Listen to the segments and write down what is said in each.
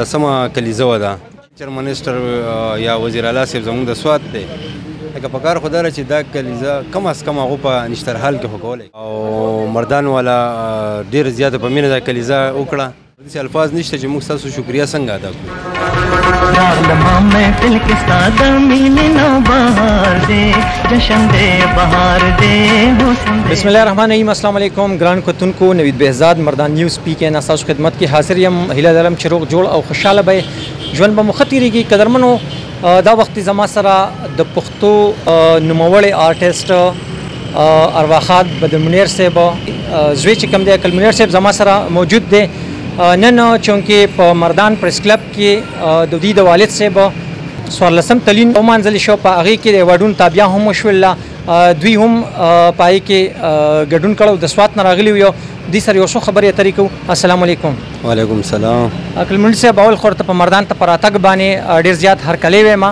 سما کلیزه وده چر منیسټر یا وزیر اعلی صاحب زموږ د سوات دی لکه په کار خو دا چې دا کلیزه کم از کم هغو په نشترحال کې خو کولی او مردان والا ډېر زیاته په مینه دا کلیزه وکړه داسې الفاظ نشته چې موږ ستاسو شکریه څنګه ادا کړو. بسم الله الرحمن الرحیم. السلام علیکم ګران کتونکو، نوید بهزاد مردان نیوز پی کې ناساسو خدمت کې حاضر یم. هیله لرم چې روغ جوړ او خوشحاله به ژوند به مو ښه تېرېږي. قدرمنو، دا وخت زما سره د پښتو نوموړی آرټسټ ارواخاد بدرمنیر صاحب زوی چې کوم دی کلمنیر صاحب زما سره موجود دی نن، چونکې په مردان پریس کلب کې د دوی د والد صاحب 14 تلین ومانځل شو. په هغې کې د ایوارډونو تابیا هم وشول، دوی هم په هغې کې ګډون کړی، د سوات نه راغلي یو دوی سره یو څو خبرې اترې کوو. السلام علیکم. وعلیکم السلام. کلمنیر صاحب، اول خو ورته په مردان ته په راتګ باندې ډېر زیات هرکلی ویم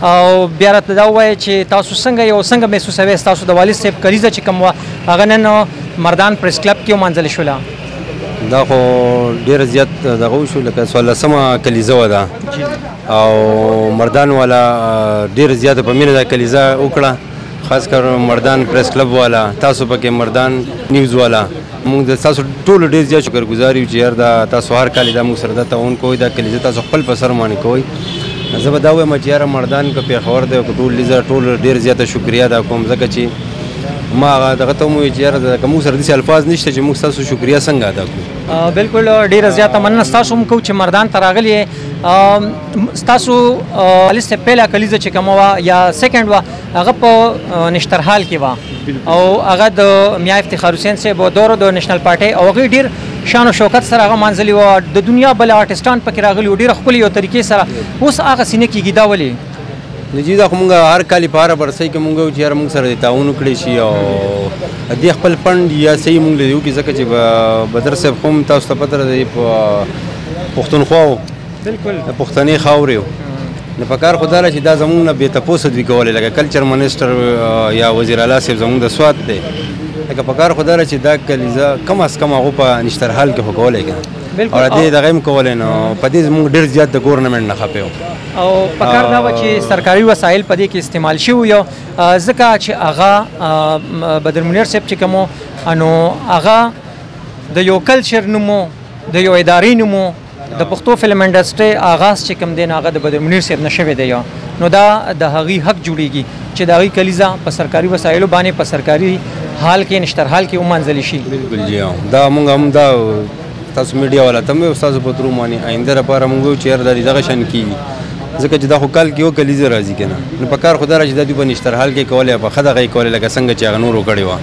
او بیا راته دا ووایه چې تاسو څنګه محسوسوئ ستاسو د والد صاحب کلیزه چې کوم وه هغه نن مردان پریس کلب کې ومانځل شوله؟ دا خو ډېره زیات دغه وشو، لکه 14مه کلیزه وه ده او مردان والا ډېره زیاته په مینه دا کلیزه وکړه، خاص کر مردان پریس کلب والا، تاسو پکې مردان نیوز والا. موږ د تاسو ټولو ډېر زیات شکرګزار یو چې یار دا تاسو هر کال دا موږ سره دا تعاون کوئ، دا کلیزه تاسو خپل په سر باندې کوئ. زه به دا وایم چې یاره مردان که پېښور دی او که ټول لیزه ټول ډېر زیاته شکریه ادا کوم، ځکه چې ما هغه دغه ته ومویل چې یاره که موږ سره داسې الفاظ نشته چې موږ ستاسو شکریه څنګه ادا کړو. بلکل ډېره زیاته مننه ستاسو هم کوو چې مردان ته راغلي. ستاسو والد صاحب پیله کلیزه چې کومه وه یا سیکنډ وه هغه په نشترحال کې وه او هغه د میا افتخار حسین صاحب دور د نیشنل پارټۍ او هغوی ډېر شان و شوکت سره هغه مانځلي وه، د دنیا بل آرټسټان پکې راغلي وو ډېره ښکلې یو طریقې سره. اوس هغه سینه کېږي دا ولې؟ نو جی دا خو مونږ هر کال په هره برسۍ کې مونږ چې یاره مونږ سره د تعاون وکړی شي او دې خپل فنډ یا صحیح مونږ له وکړي، ځکه چې بدر صاحب خو هم تاسو ته پته ده په پښتونخوا و، بلکل د پښتنې خاورې و. نو په کار خو دا چې دا زمونږ نه بې تپوسه دوی کولی، لکه کلچر منیسټر یا وزیر اعلی صاحب زمونږ د سوات دی، لکه په کار خو دا چې دا کلیزه کم از کم هغو په نشترحال کې خو کولی که او دې دغه هم کولی، نو په دې زمونږ ډېر زیات د ګورنمنټ نه خفه و او پکار دا وه چې سرکاري وسایل په دې کې استعمال شوي یو، ځکه چې هغه بدرمنیر صاحب چې کوم و نو هغه د یو کلچر نومو د یو ادارې نومو د پښتو فلم انډسټرۍ آغاز چې کوم دی نو هغه د بدرمنیر صاحب نه شوی دی، نو دا د هغې حق جوړېږي چې د هغې کلیزه په سرکاري وسایلو باندې په سرکاري حال کې نشترحال کې ومانځلی شي. بلکل جی دا مونږ هم دا تاسو میډیا والا ته مې ستاسو په ترو باندې آینده لپاره مونږ وایو چې یاره دا دغه شان کېږي، ځکه چې دا خو کال کې یو کلیزه راځي که نه، نو په کار خو دا چې دا دوی په نشترحال کې کولی په ښه دغه یې کولی لکه څنګه چې هغه نورو کړې وه.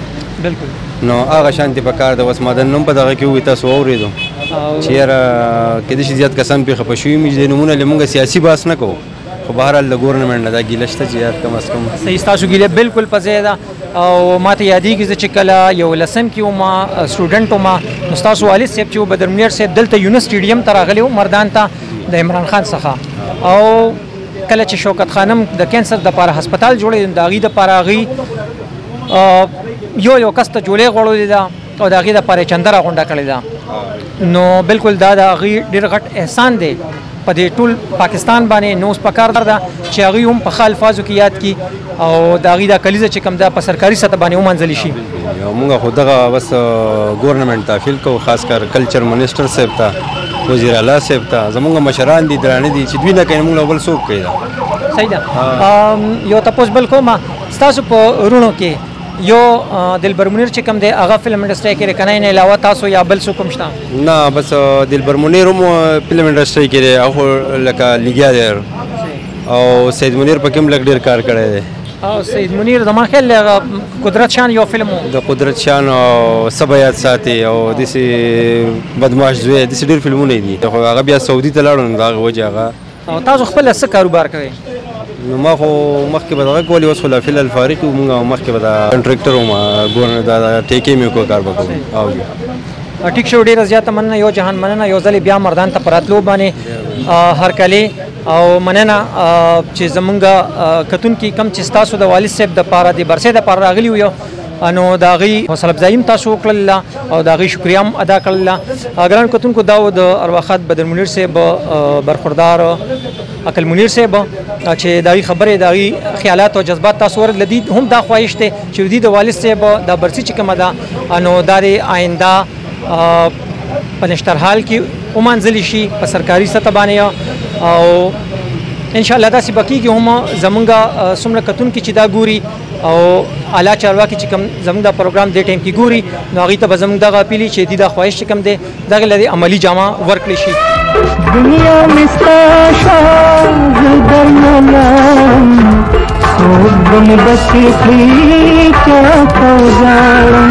بلکل نو هغه شانتې په کار ده. بس ما د نوم په دغه کې ووایي تاسو واورېدو چې یاره کېدای شي زیات کسان پرې خفه شوي وي چې د نومونه له مونږ سیاسي بحث نه کوو، خو بهرحال د ګورنمنټ نه دا ګیله شته چې یار کم از کم صحیح ستاسو ګیله بلکل په ځای ده. او ما ته یادېږي زه چې کله 11 کې وم سټوډنټ وم نو ستاسو والد صاحب چې و بدرمنیر صاحب دلته یونس سټیډیم ته راغلی و مردان ته د عمران خان څخه، او کله چې شوکت خانم د کینسر دپاره هسپتال جوړېد د هغې دپاره هغوی یو کس ته جوړې غوړولې ده او د هغې دپاره یې چندره غونډه کړې ده. نو بلکل دا د هغوی ډېر غټ احسان دی په دې ټول پاکستان باندې. نو اوس پکار ده چې هغوی هم په ښه الفاظو کې یاد کړي او د هغوی دا کلیزه چې کوم ده په سرکاري سطح باندې ومانځلی شي. مونږ خو دغه بس ګورنمنټ ته اپیل کوو، خاص کر کلچر منیسټر صاحب ته، وزیر اعلی صاحب ته، زمونږ مشران دي درانه دي چې دوی نه کوي نو موږ بل څوک کوي. صحیح ده. یو تپوس بل کوم، ستاسو په وروڼو کې یو دلبر منیر چې کوم دی هغه فلم انډسټرۍ کې رکنۍ نه علاوه تاسو یا بل څوک هم شته؟ نه بس دلبر منیر هم فلم انډسټرۍ کې دی، هغه لکه لګیا دی او سید منیر پکې هم لږ ډېر کار کړی دی. او سید منیر زما خیال دی قدرت شان یو فلم و، د قدرت شان او سبا یاد ساتي او داسې بدماش زوی، داسې ډېر فلمونه دي، خو هغه بیا سعودي ته لاړو نو د هغه وجې هغه. او تاسو خپله څه کاروبار کوئ؟ نو ما خو مخکې به دغه کولې، اوس خو لا فی الفارغ یو، مونږ مخکې به د کنټریکټر وم، دا ټیکې مې وکړو کار به کوم. ټیک شو، ډېره زیاته مننه، یو جهان مننه. یو ځلې بیا مردان ته په راتلو باندې هرکلی او مننه چې زمونږ کتونکي کم چې ستاسو د والد صاحب د پاره د برسې د پاره راغلي یو نو د هغې حوصله افزایي هم تاسو وکړله او د هغې شکریه هم ادا کړله. ګران کتونکو دا د ارواښاد بدر منیر صاحب برخوردار عقل منیر صاحب چې د هغې خبرې د هغې خیالات او جذبات تاسو ورکړل. د هم دا خواهش دی چې د د والد صاحب دا برسي چې کومه ده نو دا د آینده په نشترحال کې ومانځلی شي په سرکاري سطح باندې او انشاءالله داسې به کېږي هم زمونږ څومره کتونکي چې دا ګوري او اعلی چارواکي چې کوم زموږ د پروګرام دې ټایم کې ګوري نو هغوی ته به زموږ دغه اپیل چې دې دا خواهش چې کوم دی دغې له دې عملي جامه ورکړلی شي. دنیا مې ستا شاه درنلم څوک به مې بسې کړي چا ته وژاړم